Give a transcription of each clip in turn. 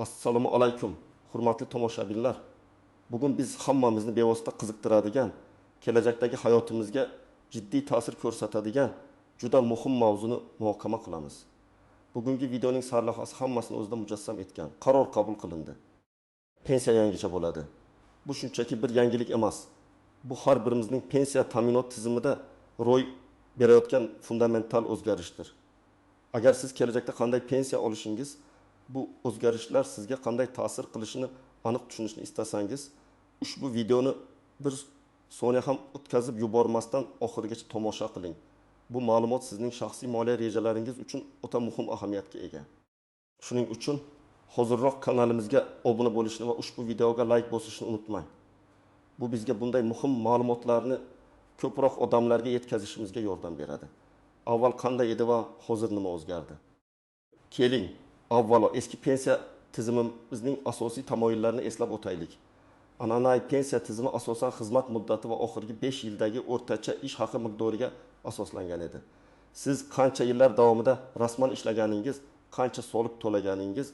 Assalomu alaykum, hurmatli tomoshabinlar. Bugun biz hammamizni bevosita qiziqtiradigan, kelajakdagi hayotimizga jiddiy ta'sir ko'rsatadigan juda muhim mavzuni muhokama qilamiz. Bugungi videoning sarlavhasi hammasini o'zida mujassam etgan. Qaror qabul qilindi. Pensiya yangicha bo'ladi. Bu shunchaki bir yangilik emas. Bu har birimizning pensiya ta'minot tizimida ro'y berayotgan fundamental o'zgarishdir. Agar siz kelajakda qanday pensiya olishingiz, bu o'zgarishlar sizga qanday ta'sir qilishini aniq tushunishni istasangiz, ushbu videoni bir soniya ham o'tkazib yubormasdan oxirigacha tomosha qiling. Bu ma'lumot sizning shaxsiy moliya rejalaringiz uchun o'ta muhim ahamiyatga ega. Shuning uchun hozirroq kanalimizga obuna bo'lishni va ushbu videoga like bosishni unutmang. Bu bizga bunday muhim ma'lumotlarni ko'proq odamlarga yetkazishimizga yordam beradi. Avval qanday edi va hozir nima o'zgardi? Keling, avvalo eski pensiya tizimimizning asosiy tamoyillarini eslab o'taylik. An'anaviy pensiya tizimi asosan xizmat muddati va oxirgi 5 yildagi o'rtacha ish haqi miqdoriga asoslangan edi. Siz qancha yillar davomida rasman ishlaganingiz, qancha soliq to'laganingiz,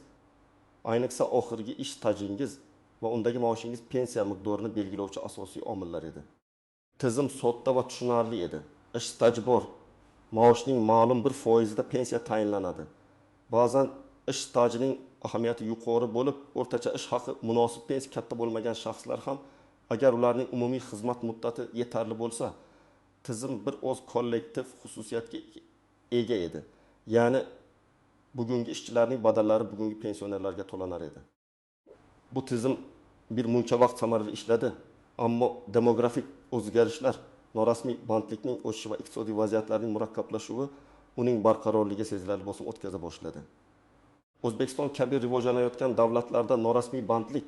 ayniqsa oxirgi ish stajingiz va undagi maoshingiz pensiya miqdorini belgilovchi asosiy omillar edi. Tizim sodda va tushunarli edi. Ish staji bor, maoshning ma'lum bir foizida pensiya tayinlanadi. Ba'zan ish stajining ahamiyati yuqori bo'lib, o'rtacha ish haqi munosib pensiya katta bo'lmagan shaxslar ham, agar ularning umumiy xizmat muddati yetarli bo'lsa, tizim bir oz kollektiv xususiyatga ega edi. Ya'ni bugungi ishchilarning badallari bugungi pensionerlarga to'lanar edi. Bu tizim bir muncha vaqt samarali ishladi, ammo demografik o'zgarishlar, norasmiy bandlikning o'sishi va iqtisodiy vaziyatlarning murakkablashuvi uning barqarorligiga sezilarli bosim o'tkaza boshladi. O'zbekiston kabi rivojlanayotgan davlatlarda norasmiy bandlik,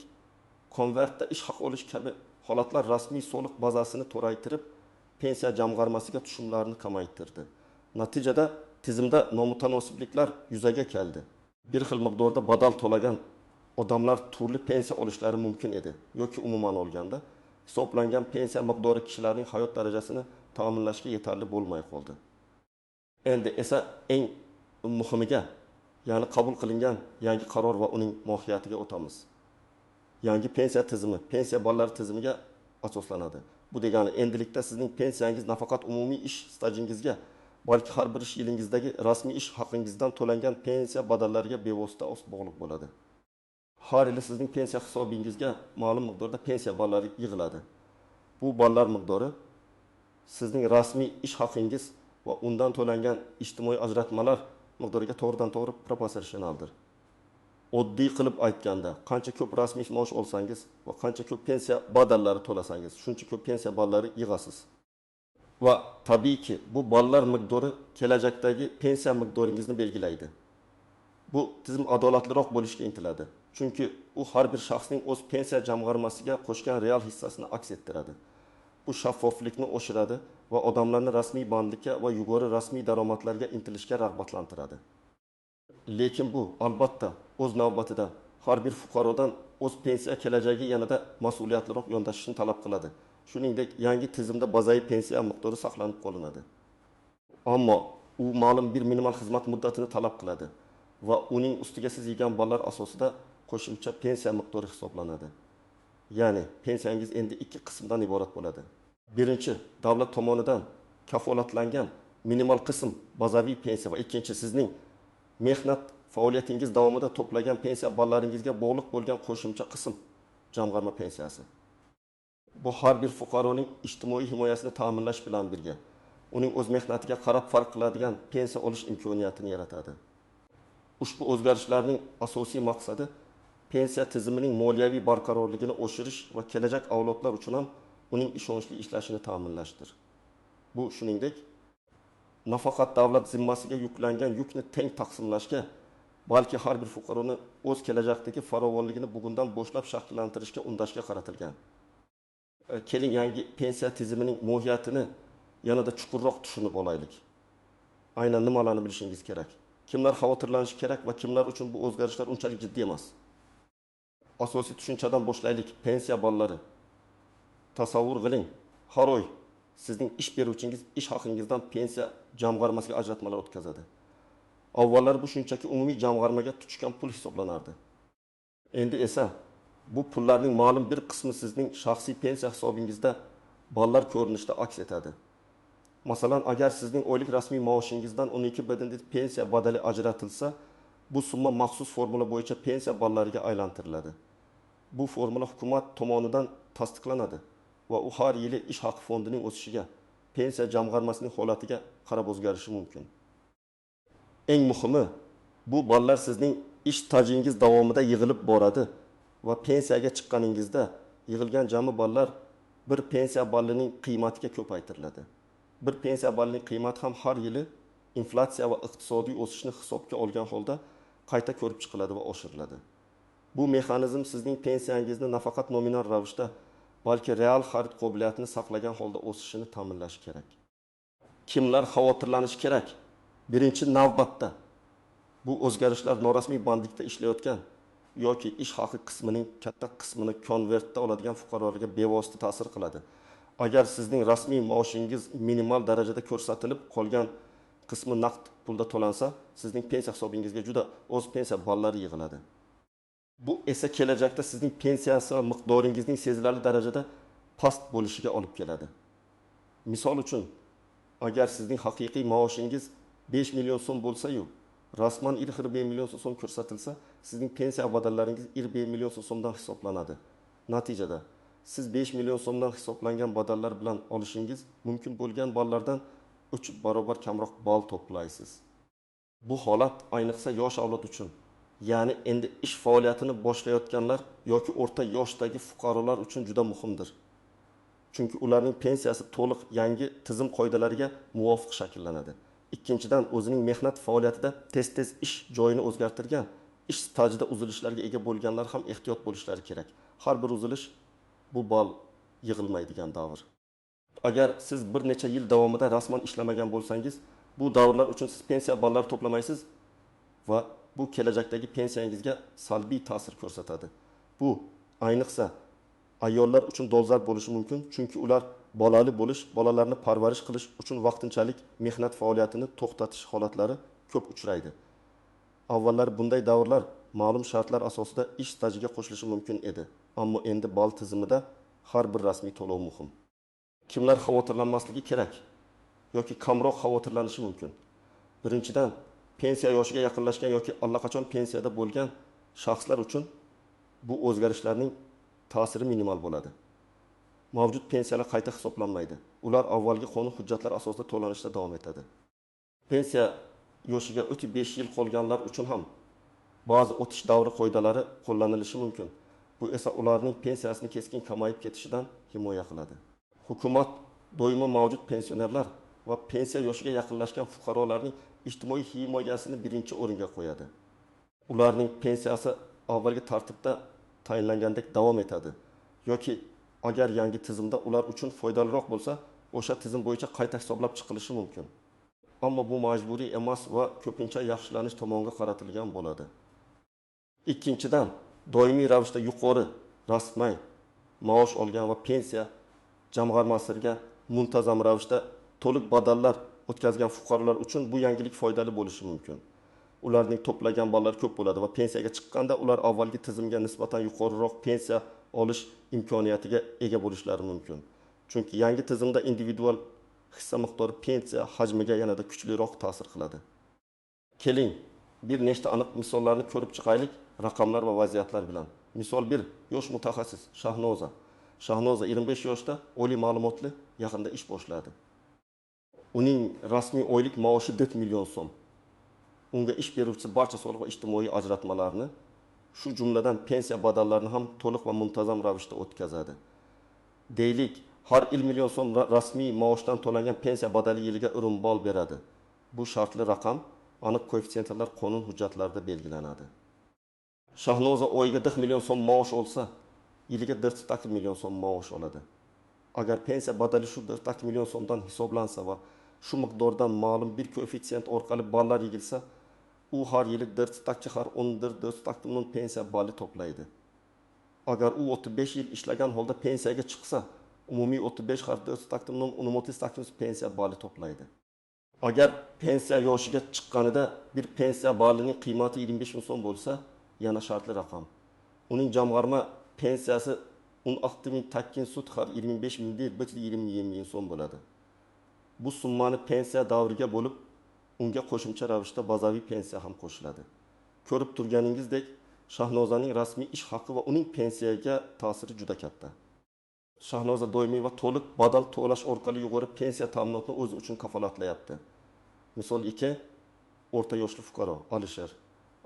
konvertda ish haqi olish kabi holatlar rasmiy soliq bazasini to'raytirib, pensiya jamg'armasiga tushumlarni kamaytirdi. Natijada tizimda nomutanosibliklar yuzaga keldi. Bir xil miqdorda badal to'lagan odamlar turli pensiya olishlari mumkin edi, yoki umuman olganda hisoblangan pensiya miqdori kishilarning hayot darajasini ta'minlashga yetarli bo'lmay qoldi. Endi esa eng muhimiga, ya'ni qabul qilingan yangi qaror va uning mohiyatiga o'tamiz. Yangi pensiya tizimi, pensiya ballari tizimiga asoslanadi. Bu degani endilikda sizning pensiyangiz nafaqat umumiy ish stajingizga, balki har bir ish yilingizdagi rasmiy ish haqingizdan to'langan pensiya badallariga bevosita bog'liq bo'ladi. Har yili sizning pensiya hisobingizga ma'lum miqdorda pensiya ballari yig'iladi. Bu ballar miqdori sizning rasmiy ish haqingiz va undan to'langan ijtimoiy ajratmalar miqdoriga to'g'ridan-to'g'ri proporsionaldir. Oddiy qilib aytganda, qancha ko'p rasmiy maosh olsangiz va qancha ko'p pensiya badallari to'lasangiz, shuncha ko'p pensiya ballari yig'asiz. Va tabiiyki, bu ballar miqdori kelajakdagi pensiya miqdoringizni belgilaydi. Bu tizim adolatliroq bo'lishga intiladi. Chunki u har bir shaxsning o'z pensiya jamg'armasiga qo'shgan real hissasini aks ettiradi. Bu shaffoflikni oshiradi va odamlarni rasmiy bandlikka va yuqori rasmiy daromadlarga intilishga rag'batlantiradi. Lekin bu albatta o'z navbatida har bir fuqarodan o'z pensiya kelajagi yanada mas'uliyatliroq yondashishni talab qiladi. Shuningdek, yangi tizimda bazaviy pensiya miqdori saqlanib qolinadi. Ammo u ma'lum bir minimal xizmat muddatini talab qiladi va uning ustiga siz yegan ballar asosida qo'shimcha pensiya miqdori hisoblanadi. Ya'ni pensiyangiz endi ikki qismdan iborat bo'ladi. Birinchi, davlat tomonidan kafolatlangan minimal qism bazaviy pensiya va ikkinchi sizning mehnat faoliyatingiz davomida to'plagan pensiya ballaringizga bog'liq bo'lgan qo'shimcha qism jamg'arma pensiyasi. Bu har bir fuqaroning ijtimoiy himoyasini ta'minlash bilan birga uning o'z mehnatiga qarab farq qiladigan pensiya olish imkoniyatini yaratadi. Ushbu o'zgarishlarning asosiy maqsadi pensiya tizimining moliyaviy barqarorligini oshirish va kelajak avlodlar uchun ham uning ishonchli ishlashini ta'minlashdir. Bu shuningdek, nafaqat davlat zimmasiga yuklangan yukni teng taqsimlashga, balki har bir fuqaroni o'z kelajakdagi farovonligini bugundan boshlab shakllantirishga undashga qaratilgan. Keling, yangi pensiya tizimining mohiyatini yanada chuqurroq tushunib olaylik. Aynan nimalarni bilishingiz kerak? Kimlar xavotirlanishi kerak va kimlar uchun bu o'zgarishlar unchalik jiddiy emas? Asosiy tushunchadan boshlaylik. Pensiya ballari. Tasavvur qiling, har oy sizning ish beruvchingiz ish haqingizdan pensiya jamg'armasiga ajratmalar o'tkazadi. Avvallar bu shunchaki umumiy jamg'armaga tushgan pul hisoblanardi. Endi esa bu pullarning ma'lum bir qismi sizning shaxsiy pensiya hisobingizda ballar ko'rinishida aks etadi. Masalan, agar sizning oylik rasmiy maoshingizdan 12% pensiya badali ajratilsa, bu summa maxsus formula bo'yicha pensiya ballariga aylantiriladi. Bu formula hukumat tomonidan tasdiqlanadi va u har yili ish haqi fondining o'sishiga, pensiya jamg'armasining holatiga qarab o'zgarishi mumkin. Eng muhimi, bu ballar sizning ish stajingiz davomida yig'ilib boradi va pensiyaga chiqqaningizda yig'ilgan jami ballar bir pensiya ballining qiymatiga ko'paytiriladi. Bir pensiya ballining qiymati ham har yili inflyatsiya va iqtisodiy o'sishni hisobga olgan holda qayta ko'rib chiqiladi va oshiriladi. Bu mexanizm sizning pensiyangizni nafaqat nominal ravishda, balki real xarid qobiliyatini saqlagan holda o'sishini ta'minlashi kerak. Kimlar xavotirlanishi kerak? Birinchi navbatda bu o'zgarishlar norasmiy bandlikda ishlayotgan yoki ish haqi qismining katta qismini konvertda oladigan fuqarolarga bevosita ta'sir qiladi. Agar sizning rasmiy maoshingiz minimal darajada ko'rsatilib, qolgan qismi naqd pulda to'lansa, sizning pensiya hisobingizga juda o'z pensiya ballari yig'iladi. Bu esa kelajakda sizning pensiyasi miqdoringizning sezilarli darajada past bo'lishiga olib keladi. Misol uchun, agar sizning haqiqiy maoshingiz 5 million so'm bo'lsa-yu, rasman 1 million so'm ko'rsatilsa, sizning pensiya badallaringiz 1 million so'mdan hisoblanadi. Natijada siz 5 million so'mdan hisoblangan badallar bilan olishingiz mumkin bo'lgan ballardan 3 barobar kamroq bal to'playsiz. Bu holat ayniqsa yosh avlod uchun, ya'ni endi ish faoliyatini boshlayotganlar yoki o'rta yoshdagi fuqarolar uchun juda muhimdir. Chunki ularning pensiyasi to'liq yangi tizim qoidalariga muvofiq shakllanadi. Ikkinchidan, o'zining mehnat faoliyatida tez-tez ish joyini o'zgartirgan, ish stajida uzilishlarga ega bo'lganlar ham ehtiyot bo'lishlari kerak. Har bir uzilish bu bal yig'ilmaydigan davr. Agar siz bir necha yil davomida rasman ishlamagan bo'lsangiz, bu davrlar uchun siz pensiya ballari to'plamaysiz va bu kelajakdagi pensiyangizga salbiy ta'sir ko'rsatadi. Bu ayniqsa ayollar uchun dolzarb bo'lishi mumkin, chunki ular bolali bo'lish, bolalarni parvarish qilish uchun vaqtinchalik mehnat faoliyatini to'xtatish holatlari ko'p uchraydi. Avvallari bunday davrlar ma'lum shartlar asosida ish stajiga qo'shilishi mumkin edi, ammo endi ball tizimida har bir rasmiy to'lov muhim. Kimlar xavotirlanmasligi kerak yoki kamroq xavotirlanishi mumkin? Birinchidan, pensiya yoshiga yaqinlashgan yoki allaqachon pensiyada bo'lgan shaxslar uchun bu o'zgarishlarning ta'siri minimal bo'ladi. Mavjud pensiyalar qayta hisoblanmaydi. Ular avvalgi qonun hujjatlar asosida to'lanishda davom etadi. Pensiya yoshiga o'tib 5 yil qolganlar uchun ham ba'zi o'tish davri qoidalari qo'llanilishi mumkin. Bu esa ularning pensiyasini keskin kamayib ketishidan himoya qiladi. Hukumat doimo mavjud pensionerlar va pensiya yoshiga yaqinlashgan fuqarolarning ijtimoiy himoyasini birinchi o'ringa qo'yadi. Ularning pensiyasi avvalgi tartibda tayinlangandek davom etadi yoki agar yangi tizimda ular uchun foydaliroq bo'lsa, o'sha tizim bo'yicha qayta hisoblab chiqilishi mumkin. Ammo bu majburiy emas va ko'pincha yaxshilanish tomoniga qaratilgan bo'ladi. Ikkinchidan, doimiy ravishda yuqori rasmiy maosh olgan va pensiya jamg'armasiga muntazam ravishda to'liq badallar o'tkazgan fuqarolar uchun bu yangilik foydali bo'lishi mumkin. Ularning to'plagan ballari ko'p bo'ladi va pensiyaga chiqqanda ular avvalgi tizimga nisbatan yuqoriroq pensiya olish imkoniyatiga ega bo'lishlari mumkin. Chunki yangi tizimda individual hissa miqdori pensiya hajmiga yanada kuchliroq ta'sir qiladi. Keling, bir nechta aniq misollarni ko'rib chiqaylik raqamlar va vaziyatlar bilan. Misol 1, yosh mutaxassis Shahnoza. Shahnoza 25 yoshda oliy ma'lumotli yaqinda ish boshladi. Uning rasmiy oylik maoshi 4 million so'm. Unga ish beruvchi barcha soliq va ijtimoiy ajratmalarni, shu jumladan pensiya badallarini ham to'liq va muntazam ravishda o'tkazadi. Deylik, har 1 million so'm rasmiy maoshdan to'langan pensiya badali yiliga ball beradi. Bu shartli raqam aniq koeffitsiyentlar qonun hujjatlarida belgilanadi. Shahnoza oyiga 4 million so'm maosh olsa, yiliga 4 million so'm maosh oladi. Agar pensiya badali shu 4 million so'mdan hisoblansa va shu miqdordan ma'lum bir koeffitsient orqali ballar yig'ilsa, u har yili 4 har 14 pensiya balli to'playdi. Agar u 35 yil ishlagan holda pensiyaga chiqsa, umumiy 35 har 4 pensiya balli to'playdi. Agar pensiya yoshiga chiqqanida bir pensiya ballining qiymati 25 ming so'm bo'lsa, yana shartli raqam. uning jamg'arma pensiyasi 16.000 takkin sut har 25.000 değil, 20.000 so'm bo'ladi. Bu summani pensiya davriga bo'lib, unga qo'shimcha ravishda bazaviy pensiya ham qo'shiladi. Ko'rib turganingizdek, Shahnozaning rasmiy ish haqi va uning pensiyaga ta'siri juda katta. Shahnoza doimiy va to'liq badal to'lash orqali yuqori pensiya ta'minotini o'zi uchun kafolatlayapti. Misol 2, o'rta yoshli fuqaro Alisher.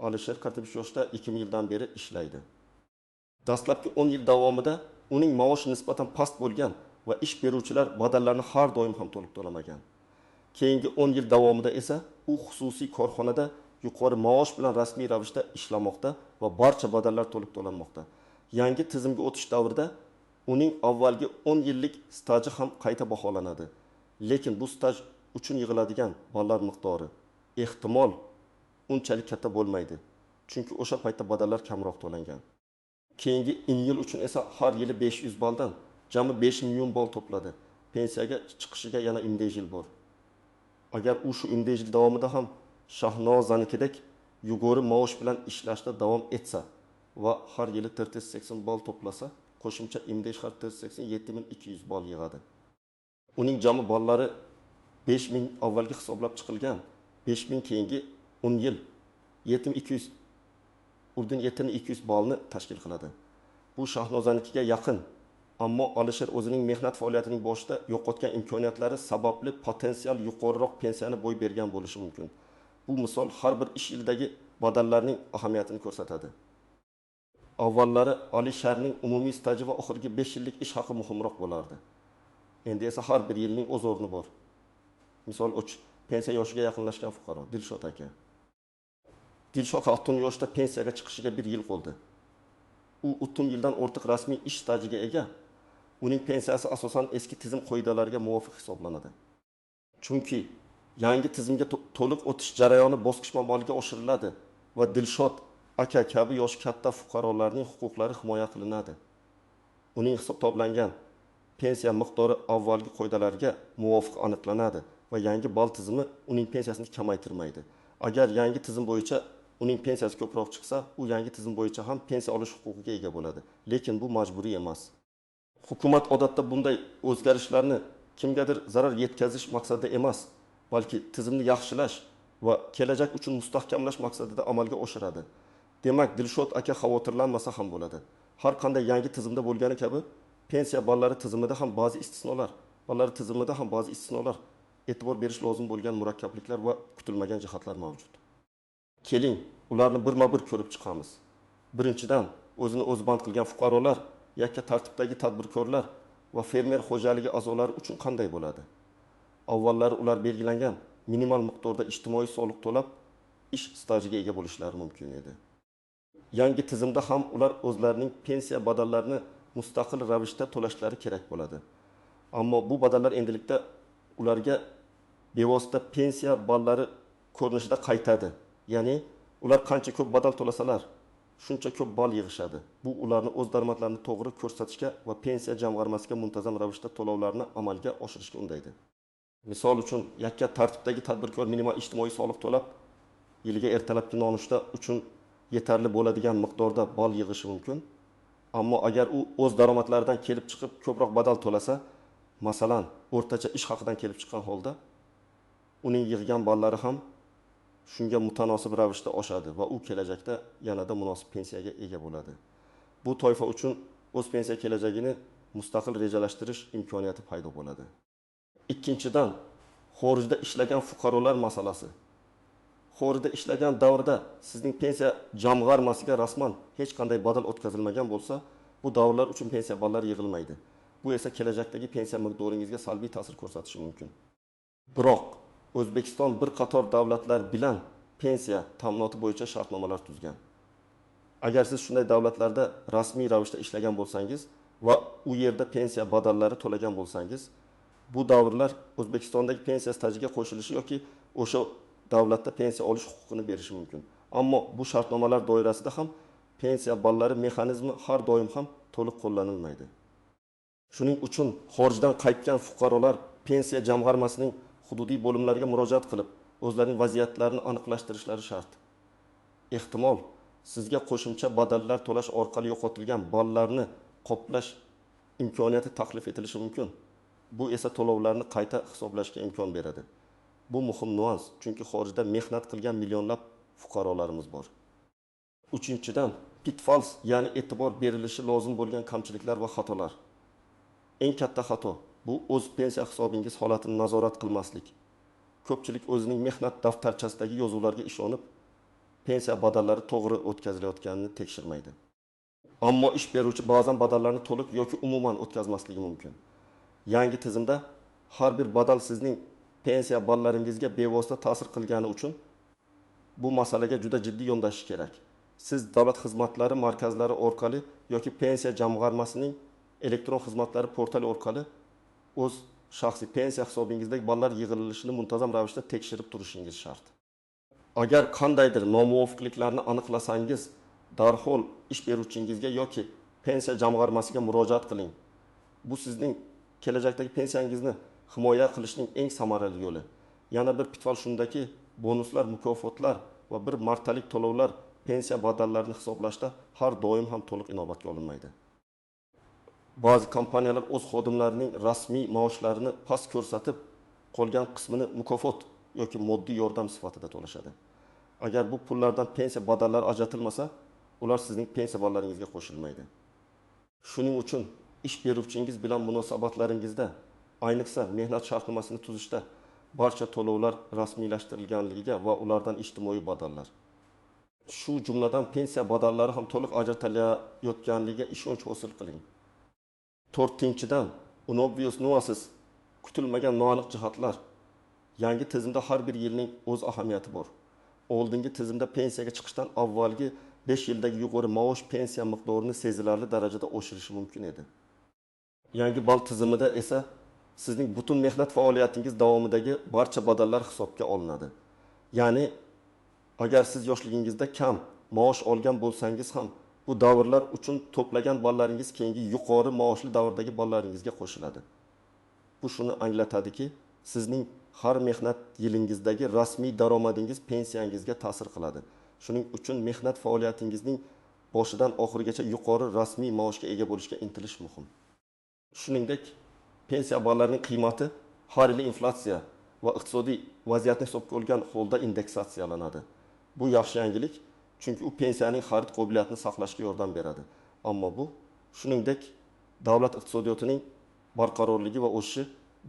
Alisher 45 yoshda 2000 yildan beri ishlaydi. Dastlabki 10 yil davomida uning maoshi nisbatan past bo'lgan va ish beruvchilar badallarni har doim ham to'liq to'lamagan. Keyingi 10 yil davomida esa u xususiy korxonada yuqori maosh bilan rasmiy ravishda ishlamoqda va barcha badallar to'liq to'lanmoqda. Yangi tizimga o'tish davrida uning avvalgi 10 yillik staji ham qayta baholanadi. Lekin bu staj uchun yig'iladigan ballar miqdori ehtimol unchalik katta bo'lmaydi. Chunki o'sha paytda badallar kamroq to'langan. Keyingi 10 yil uchun esa har yili 500 baldan jami 5 million bal to'pladi. Pensiyaga chiqishiga yana 10 yil bor. Agar u shu 10 yil davomida ham Shahnozanikidek yuqori maosh bilan ishlashda davom etsa va har yili 480 bal to'plasa, qo'shimcha 10 har 480 7200 bal yig'adi. Uning jami ballari 5000 avvalgi hisoblab chiqilgan, 5000 keyingi 10 yil 7200 urdin 7200 balni tashkil qiladi. Bu Shahnozanikiga yaqin, ammo Alisher o'zining mehnat faoliyatining boshida yo'qotgan imkoniyatlari sababli potensial yuqoriroq pensiyani bo'y bergan bo'lishi mumkin. Bu misol har bir ish yilidagi badallarning ahamiyatini ko'rsatadi. Avvallari Alisherning umumiy staji va oxirgi 5 yillik ish haqi muhimroq bo'lardi. Endi esa har bir yilning o'z o'rni bor. Misol pensiya yoshiga yaqinlashgan fuqaro Dilshod aka. Dilshod Xatun yoshda pensiyaga chiqishiga 1 yil qoldi. U 30 yildan ortiq rasmiy ish stajiga ega. Uning pensiyasi asosan eski tizim qoidalariga muvofiq hisoblanadi. Chunki yangi tizimga to'liq o'tish jarayoni bosqichma-bosqichga oshiriladi va Dilshod aka kabi yoshi katta fuqarolarning huquqlari himoya qilinadi. Uning hisoblangan pensiya miqdori avvalgi qoidalarga muvofiq aniqlanadi va yangi bal tizimi uning pensiyasini kamaytirmaydi. Agar yangi tizim bo'yicha uning pensiyasi ko'proq chiqsa, u yangi tizim bo'yicha ham pensiya olish huquqiga ega bo'ladi. Lekin bu majburiy emas. Hukumat odatda bunday o'zgarishlarni kimgadir zarar yetkazish maqsadida emas, balki tizimni yaxshilash va kelajak uchun mustahkamlash maqsadida amalga oshiradi. Demak, Dilshod aka xavotirlanmasa ham bo'ladi. Har qanday yangi tizimda bo'lgani kabi, pensiya ballari tizimida ham ba'zi istisnolar, e'tibor berish lozim bo'lgan murakkabliklar va kutilmagan jihatlar mavjud. Keling, ularni birma-bir ko'rib chiqamiz. Birinchidan, o'zini o'zi band qilgan fuqarolar, yakka tartibdagi tadbirkorlar va fermer xo'jaligi a'zolari uchun qanday bo'ladi? Avvallari ular belgilangan minimal miqdorda ijtimoiy soliq to'lab, ish stajiga ega bo'lishlari mumkin edi. Yangi tizimda ham ular o'zlarining pensiya badallarini mustaqil ravishda to'lashlari kerak bo'ladi. Ammo bu badallar endilikda ularga bevosita pensiya ballari ko'rinishida qaytadi. Ya'ni ular qancha ko'p badal to'lasalar, shuncha ko'p bal yig'ishadi. Bu ularni o'z daromadlarini to'g'ri ko'rsatishga va pensiya jamg'armasiga muntazam ravishda to'lovlarni amalga oshirishga undaydi. Misol uchun, yakka tartibdagi tadbirkor minimal ijtimoiy soliq to'lab, yiliga ertalabki nonushta uchun yetarli bo'ladigan miqdorda bal yig'ishi mumkin. Ammo agar u o'z daromadlaridan kelib chiqib ko'proq badal to'lasa, masalan, o'rtacha ish haqidan kelib chiqqan holda, uning yig'gan ballari ham shunga mutanosib ravishda oshadi va u kelajakda yanada munosib pensiyaga ega bo'ladi. Bu toifa uchun o'z pensiya kelajagini mustaqil rejalashtirish imkoniyati paydo bo'ladi. Ikkinchidan, xorijda ishlagan fuqarolar masalasi. Xorijda ishlagan davrda sizning pensiya jamg'armasiga rasman hech qanday badal o'tkazilmagan bo'lsa, bu davrlar uchun pensiya ballari yig'ilmaydi. Bu esa kelajakdagi pensiya miqdoringizga salbiy ta'sir ko'rsatishi mumkin. Biroq O'zbekiston bir qator davlatlar bilan pensiya ta'minoti bo'yicha shartnomalar tuzgan. Agar siz shunday davlatlarda rasmiy ravishda ishlagan bo'lsangiz va u yerda pensiya badallari to'lagan bo'lsangiz, bu davrlar O'zbekistondagi pensiya stajiga qo'shilishi yoki o'sha davlatda pensiya olish huquqini berishi mumkin. Ammo bu shartnomalar doirasida ham pensiya ballari mexanizmi har doim ham to'liq qo'llanilmaydi. Shuning uchun xorijdan qaytgan fuqarolar pensiya jamg'armasining hududiy bo'limlariga murojaat qilib, o'zlarining vaziyatlarini aniqlashtirishlari shart. Ehtimol, sizga qo'shimcha badallar to'lash orqali yo'qotilgan ballarni qoplash imkoniyati taklif etilishi mumkin. Bu esa to'lovlarni qayta hisoblashga imkon beradi. Bu muhim nuans, chunki xorijda mehnat qilgan millionlab fuqarolarimiz bor. Uchinchidan, pitfalls, ya'ni e'tibor berilishi lozim bo'lgan kamchiliklar va xatolar. Eng katta xato bu o'z pensiya hisobingiz holatini nazorat qilmaslik. Ko'pchilik o'zining mehnat daftarchasidagi yozuvlarga ishonib, pensiya badallari to'g'ri o'tkazilayotganini tekshirmaydi. Ammo ish beruvchi ba'zan badallarni to'liq yoki umuman o'tkazmasligi mumkin. Yangi tizimda har bir badal sizning pensiya ballaringizga bevosita ta'sir qilgani uchun bu masalaga juda jiddiy yondashish kerak. Siz davlat xizmatlari markazlari orqali yoki pensiya jamg'armasining elektron xizmatlari portali orqali o'z shaxsiy pensiya hisobingizdagi ballar yig'ilishini muntazam ravishda tekshirib turishingiz shart. Agar qandaydir nomuvofiqliklarni aniqlasangiz, darhol ish beruvchingizga yoki pensiya jamg'armasiga murojaat qiling. Bu sizning kelajakdagi pensiyangizni himoya qilishning eng samarali yo'li. Yana bir pitfall shundaki, bonuslar, mukofotlar va bir martalik to'lovlar pensiya badallarini hisoblashda har doim ham to'liq inobatga olinmaydi. Ba'zi kompaniyalar o'z xodimlarining rasmiy maoshlarini past ko'rsatib, qolgan qismini mukofot yoki moddiy yordam sifatida to'lashadi. Agar bu pullardan pensiya badallari ajratilmasa, ular sizning pensiya ballaringizga qo'shilmaydi. Shuning uchun ish beruvchingiz bilan munosabatlaringizda, ayniqsa mehnat shartnomasini tuzishda barcha to'lovlar rasmiylashtirilganligiga va ulardan ijtimoiy badallar, shu jumladan pensiya badallari ham to'liq ajratilayotganligiga ishonch hosil qiling. 4-dan, unobvious nuances, kutilmagan noaniq jihatlar. Yangi tizimda har bir yilning o'z ahamiyati bor. Oldingi tizimda pensiyaga chiqishdan avvalgi 5 yildagi yuqori maosh pensiya miqdorini sezilarli darajada oshirishi mumkin edi. Yangi ball tizimida esa sizning butun mehnat faoliyatingiz davomidagi barcha badallar hisobga olinadi. Ya'ni agar siz yoshligingizda kam maosh olgan bo'lsangiz ham, bu davrlar uchun to'plagan ballaringiz keyingi yuqori maoshli davrdagi ballaringizga qo'shiladi. Bu shuni anglatadiki, sizning har mehnat yilingizdagi rasmiy daromadingiz pensiyangizga ta'sir qiladi. Shuning uchun mehnat faoliyatingizning boshidan oxirigacha yuqori rasmiy maoshga ega bo'lishga intilish muhim. Shuningdek, pensiya ballarining qiymati har yil inflyatsiya va iqtisodiy vaziyatni hisobga olgan holda indeksatsiyalanadi. Bu yaxshi yangilik, chunki u pensiyaning xarid qobiliyatini saqlashga yordam beradi. Ammo bu, shuningdek, davlat iqtisodiyotining barqarorligi va o'sishi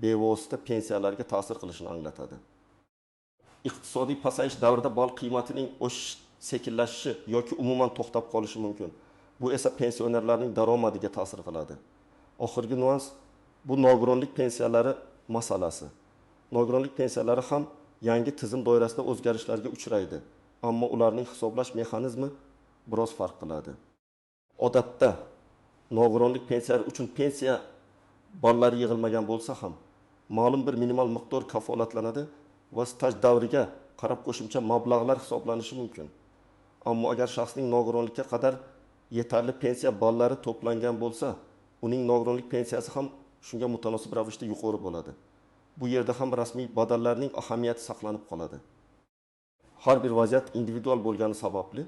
bevosita pensiyalarga ta'sir qilishini anglatadi. Iqtisodiy pasayish davrida ball qiymatining o'sish sekinlashishi yoki umuman to'xtab qolishi mumkin. Bu esa pensionerlarning daromadiga ta'sir qiladi. Oxirgi nuans bu nogironlik pensiyalari masalasi. Nogironlik pensiyalari ham yangi tizim doirasida o'zgarishlarga uchraydi, ammo ularning hisoblash mexanizmi biroz farq qiladi. Odatda nogironlik pensiyalari uchun pensiya ballari yig'ilmagan bo'lsa ham, ma'lum bir minimal miqdor kafolatlanadi va staj davriga qarab qo'shimcha mablag'lar hisoblanishi mumkin. Ammo agar shaxsning nogironlikka qadar yetarli pensiya ballari to'plangan bo'lsa, uning nogironlik pensiyasi ham shunga mutanosib ravishda yuqori bo'ladi. Bu yerda ham rasmiy badallarning ahamiyati saqlanib qoladi. Har bir vaziyat individual bo'lgani sababli,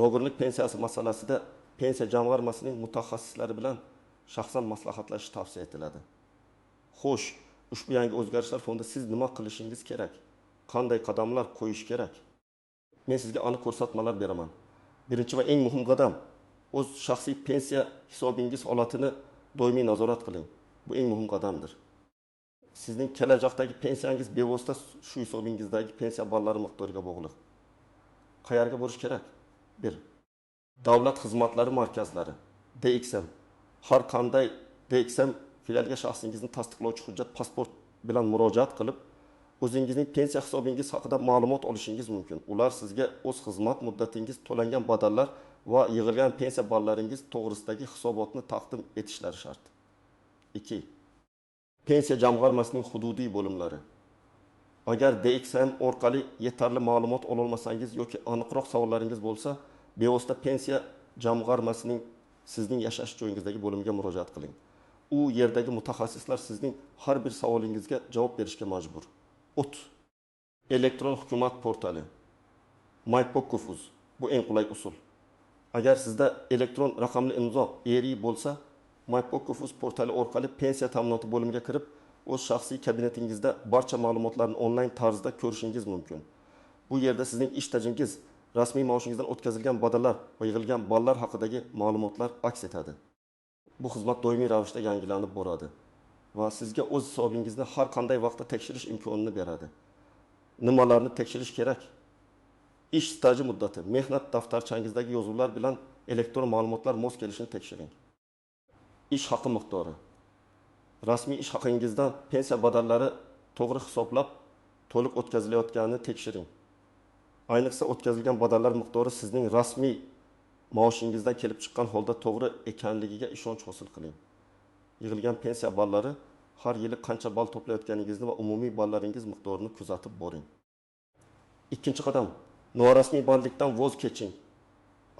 nogironlik pensiyasi masalasida pensiya jamg'armasining mutaxassislari bilan shaxsan maslahatlashish tavsiya etiladi. Xo'sh, ushbu yangi o'zgarishlar fonida siz nima qilishingiz kerak? Qanday qadamlar qo'yish kerak? Men sizga aniq ko'rsatmalar beraman. Birinchi va eng muhim qadam, o'z shaxsiy pensiya hisobingiz holatini doimiy nazorat qiling. Bu eng muhim qadamdir. Sizning kelajakdagi pensiyangiz bevosita shu hisobingizdagi pensiya ballari miqdoriga bog'liq. Qayerga borish kerak? 1. Davlat xizmatlari markazlari, DXM. Har qanday DXM filialiga shaxsingizni tasdiqlovchi hujjat pasport bilan murojaat qilib, o'zingizning pensiya hisobingiz haqida ma'lumot olishingiz mumkin. Ular sizga o'z xizmat muddatingiz, to'langan badallar va yig'ilgan pensiya ballaringiz to'g'risidagi hisobotni taqdim etishlari shart. 2. Pensiya jamg'armasining hududiy bo'limlari. Agar DXM orqali yetarli ma'lumot ola olmasangiz yoki aniqroq savollaringiz bo'lsa, bevosita pensiya jamg'armasining sizning yashash joyingizdagi bo'limiga murojaat qiling. U yerdagi mutaxassislar sizning har bir savolingizga javob berishga majbur. Elektron hukumat portali. MyPokufuz. Bu eng qulay usul. Agar sizda elektron raqamli imzo ERI bo'lsa, MyPocketFuz portali orqali pensiya ta'minoti bo'limiga kirib, o'z shaxsiy kabinetingizda barcha ma'lumotlarni onlayn tarzda ko'rishingiz mumkin. Bu yerda sizning ish stajingiz, rasmiy maoshingizdan o'tkazilgan badallar va yig'ilgan ballar haqidagi ma'lumotlar aks etadi. Bu xizmat doimiy ravishda yangilanib boradi va sizga o'z hisobingizni har qanday vaqtda tekshirish imkonini beradi. Nimalarni tekshirish kerak? Ish staji muddati, mehnat daftarchangizdagi yozuvlar bilan elektron ma'lumotlar mos kelishini tekshiring. Ish haqi miqdori. Rasmiy ish haqingizdan pensiya badallari to'g'ri hisoblab, to'liq o'tkazilayotganini tekshiring. Ayniqsa o'tkazilgan badallar miqdori sizning rasmiy maoshingizdan kelib chiqqan holda to'g'ri ekanligiga ishonch hosil qiling. Yig'ilgan pensiya ballari har yili qancha ball to'playotganingizni va umumiy ballaringiz miqdorini kuzatib boring. Ikkinchi qadam, norasmiy bandlikdan voz keching.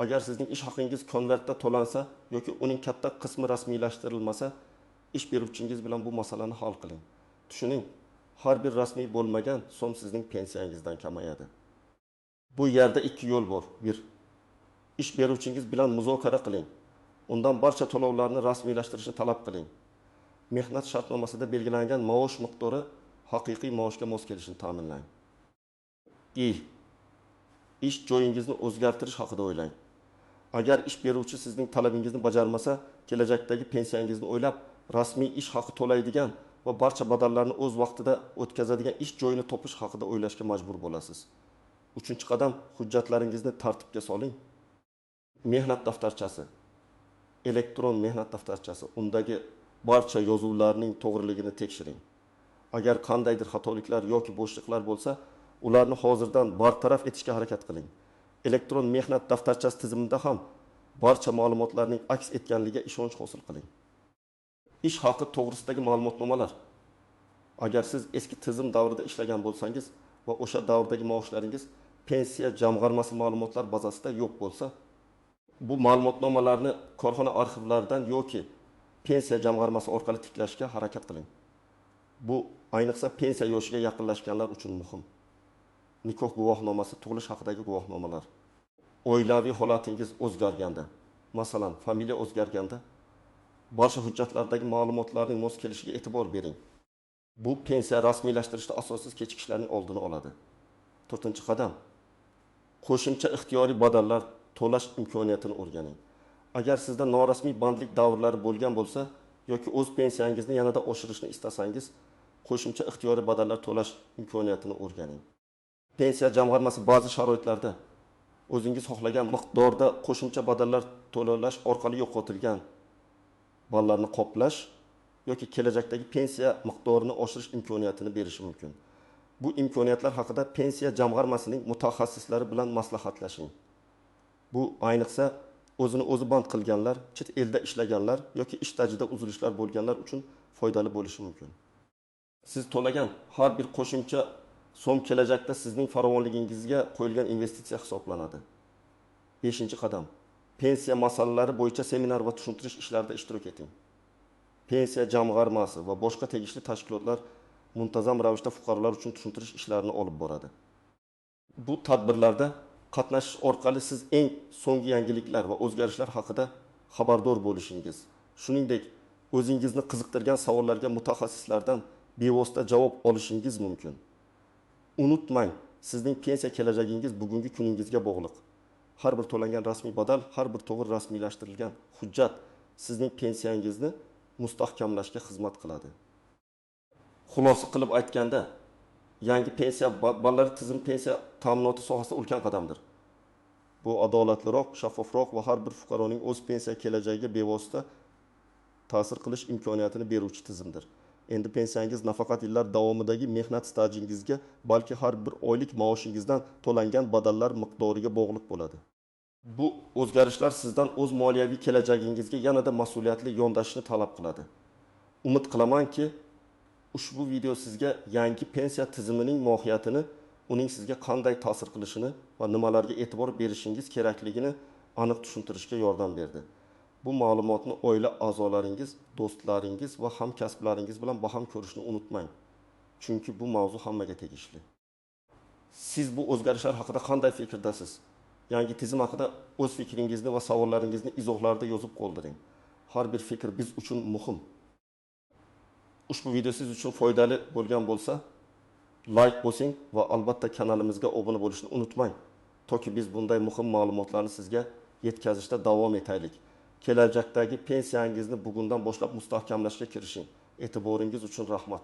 Agar sizning ish haqingiz konvertda to'lansa yoki uning katta qismi rasmiylashtirilmasa, ish beruvchingiz bilan bu masalani hal qiling. Tushuning, har bir rasmiy bo'lmagan so'm sizning pensiyangizdan kamayadi. Bu yerda ikki yo'l bor. 1. Ish beruvchingiz bilan muzokara qiling. Undan barcha to'lovlarni rasmiylashtirishni talab qiling. Mehnat shartnomasida belgilangan maosh miqdori haqiqiy maoshga mos kelishini ta'minlang. Ish joyingizni o'zgartirish haqida o'ylang. Agar ish beruvchi sizning talabingizni bajarmasa, kelajakdagi pensiyangizni o'ylab, rasmiy ish haqi to'laydigan va barcha badallarni o'z vaqtida o'tkazadigan ish joyini topish haqida o'ylashga majbur bo'lasiz. 3-qadam, hujjatlaringizni tartibga soling. Mehnat daftarchasi. Elektron mehnat daftarchasi. Undagi barcha yozuvlarning to'g'riligini tekshiring. Agar qandaydir xatoliklar yoki bo'shliqlar bo'lsa, ularni hozirdan bartaraf etishga harakat qiling. Elektron mehnat daftarchasi tizimida ham barcha ma'lumotlarning aks etganligiga ishonch hosil qiling. Ish haqi to'g'risidagi ma'lumotnomalar. Agar siz eski tizim davrida ishlagan bo'lsangiz va o'sha davrdagi maoshlaringiz pensiya jamg'armasi ma'lumotlar bazasida yo'q bo'lsa, bu ma'lumotnomalarni korxona arxivlaridan yoki pensiya jamg'armasi orqali tiklashga harakat qiling. Bu ayniqsa pensiya yoshiga yaqinlashganlar uchun muhim. Nikoh guvohnomasi, tug'ilish haqidagi guvohnomalar. Oilaviy holatingiz o'zgarganda, masalan, familiya o'zgarganda, barcha hujjatlardagi ma'lumotlarning mos kelishiga e'tibor bering. Bu pensiya rasmiylashtirishda asossiz kechikishlarning oldini oladi. 4-qadam. Qo'shimcha ixtiyoriy badallar to'lash imkoniyatini o'rganing. Agar sizda norasmiy bandlik davrlari bo'lgan bo'lsa yoki o'z pensiyangizni yanada oshirishni istasangiz, qo'shimcha ixtiyoriy badallar to'lash imkoniyatini o'rganing. Pensiya jamg'armasi ba'zi sharoitlarda o'zingiz xohlagan miqdorda qo'shimcha badallar to'lash orqali yo'qotilgan ballarni qoplash yoki kelajakdagi pensiya miqdorini oshirish imkoniyatini berishi mumkin. Bu imkoniyatlar haqida pensiya jamg'armasining mutaxassislari bilan maslahatlashing. Bu ayniqsa o'zini o'zi band qilganlar, chet elda ishlaganlar yoki ish stajida uzilishlar bo'lganlar uchun foydali bo'lishi mumkin. Siz to'lagan har bir qo'shimcha so'm kelajakda sizning farovonligingizga qo'yilgan investitsiya hisoblanadi. 5-qadam. Pensiya masalalari bo'yicha seminar va tushuntirish ishlarida ishtirok eting. Pensiya jamg'armasi va boshqa tegishli tashkilotlar muntazam ravishda fuqarolar uchun tushuntirish ishlarini olib boradi. Bu tadbirlarda qatnashish orqali siz eng so'nggi yangiliklar va o'zgarishlar haqida xabardor bo'lishingiz, shuningdek, o'zingizni qiziqtirgan savollarga mutaxassislardan bevosita javob olishingiz mumkin. Unutmang, sizning pensiya kelajagingiz bugungi kuningizga bog'liq. Har bir to'langan rasmiy badal, har bir to'g'ri rasmiylashtirilgan hujjat sizning pensiyangizni mustahkamlashga xizmat qiladi. Xulosa qilib aytganda, yangi pensiya ballari tizim pensiya ta'minoti sohasida ulkan qadamdir. Bu adolatliroq, shaffofroq va har bir fuqaroning o'z pensiya kelajagiga bevosita ta'sir qilish imkoniyatini beruvchi tizimdir. Endi pensiyangiz nafaqat yillar davomidagi mehnat stajingizga, balki har bir oylik maoshingizdan to'langan badallar miqdoriga bog'liq bo'ladi. Bu o'zgarishlar sizdan o'z moliyaviy kelajagingizga yanada mas'uliyatli yondashishni talab qiladi. Umid qilamanki, ushbu video sizga yangi pensiya tizimining mohiyatini, uning sizga qanday ta'sir qilishini va nimalarga e'tibor berishingiz kerakligini aniq tushuntirishga yordam berdi. Bu ma'lumotni oila a'zolaringiz, do'stlaringiz va hamkasblaringiz bilan baham ko'rishni unutmang. Chunki bu mavzu hammaga tegishli. Siz bu o'zgarishlar haqida qanday fikrdasiz? yangi tizim haqida o'z fikringizni va savollaringizni izohlarda yozib qoldiring. Har bir fikr biz uchun muhim. Ushbu video siz uchun foydali bo'lgan bo'lsa, like bosing va albatta kanalimizga obuna bo'lishni unutmang. Toki biz bunday muhim ma'lumotlarni sizga yetkazishda davom etaylik. Kelajakdagi pensiyangizni bugundan boshlab mustahkamlashga kirishing. E'tiboringiz uchun rahmat.